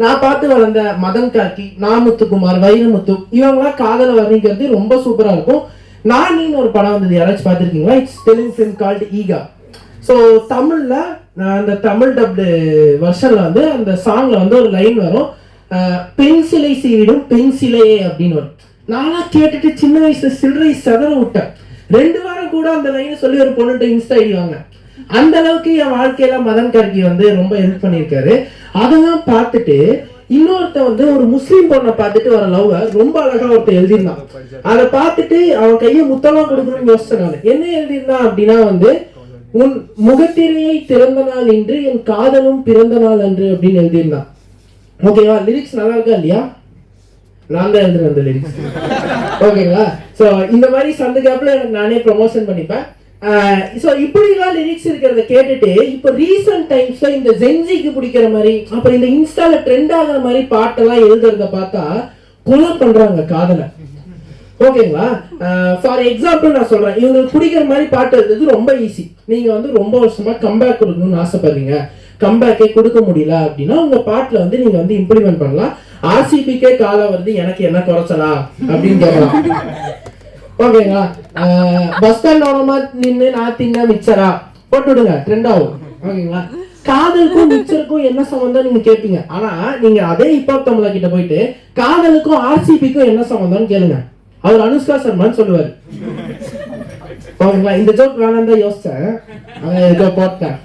நான் பார்த்து வளர்ந்த மதன் கார்கி, நாமுத்துக்குமார், வைரமுத்து இவங்களாம் காதலை வர்ணிக்கிறது ரொம்ப சூப்பரா இருக்கும். நானின்னு ஒரு படம் வந்தது, யாராச்சும் பார்த்துருக்கீங்களா? It's Telugu film called Eega. So தமிழ்ல அந்த தமிழ் டப்டு வெர்ஷன்ல வந்து அந்த சாங்ல வந்து ஒரு லைன் வரும், பென்சிலை சீவிடும் பென்சிலையே அப்படின்னு வரும். நானா கேட்டுட்டு சின்ன வயசுல சில்லறை செதற விட்டேன். 2 வாரம் கூட அந்த லைனை சொல்லி ஒரு பொண்ணுகிட்ட இன்ஸ்டா ஐடி வாங்க. அந்த அளவுக்கு என் வாழ்க்கையில மதன் கார்கி வந்து ரொம்ப ஹெல்ப் பண்ணியிருக்காரு. அதெல்லாம் பார்த்துட்டு இன்னொருத்த வந்து ஒரு முஸ்லீம் பொண்ணை பார்த்துட்டு வர லவ் ரொம்ப அழகா ஒருத்தர் எழுதியிருந்தான். அதை பார்த்துட்டு அவன் கையை முத்தமா கொடுக்கணும்னு யோசிச்சேன் நான். என்ன எழுதியிருந்தான் அப்படின்னா வந்து, உன் முகத்திரையை திறந்த நாள் இன்று என் காதலும் பிறந்த நாள் அன்று அப்படின்னு எழுதியிருந்தான். ஓகேவா? லிரிக்ஸ் நல்லா இருக்கா இல்லையா? நான் தான் எழுதுறேன் அந்த லிரிக்ஸ். ஓகேங்களா? ஸோ இந்த மாதிரி சந்த கேப்ல எனக்கு நானே ப்ரொமோஷன் பண்ணிப்பேன். ஸோ இப்படிலாம் லிரிக்ஸ் இருக்கிறத கேட்டுட்டு இப்போ ரீசன்ட் டைம்ஸ்ல இந்த ஜென்சிக்கு பிடிக்கிற மாதிரி அப்புறம் இந்த இன்ஸ்டால ட்ரெண்ட் ஆகிற மாதிரி பாட்டெல்லாம் எழுதுறத பார்த்தா கொலை பண்றாங்க காதலை. ஓகேங்களா? ஃபார் எக்ஸாம்பிள் நான் சொல்றேன், இவங்களுக்கு பிடிக்கிற மாதிரி பாட்டு எழுதுறது ரொம்ப ஈஸி. நீங்க வந்து ரொம்ப வருஷமா கம்பேக் கொடுக்கணும்னு ஆசைப்படுறீங்க, கம்பேக்கே கொடுக்க முடியல அப்படின்னா உங்க பாட்டுல வந்து நீங்க வந்து இம்ப்ளிமெண்ட் பண்ணலாம். ஆர்சிபிக்கே காலம் வருது, எனக்கு என்ன குறைச்சலா அப்படின்னு கேட்கலாம். ஓகேங்களா? பஸ் ஸ்டாண்ட் ஓரமா நின்று நான் தின்ன மிக்சரா போட்டு விடுங்க, ட்ரெண்ட் ஆகும். ஓகேங்களா? காதலுக்கும் மிக்சருக்கும் என்ன சம்பந்தம் நீங்க கேட்பீங்க. ஆனா நீங்க அதே ஹிப்ஹாப் தமிழா கிட்ட போயிட்டு காதலுக்கும் ஆர்சிபிக்கும் என்ன சம்பந்தம்னு கேளுங்க, அவர் அனுஷ்கா சர்மான்னு சொல்லுவாரு. ஓகேங்களா? இந்த ஜோக் வேணாம் தான் யோசிச்சேன், போட்டேன்.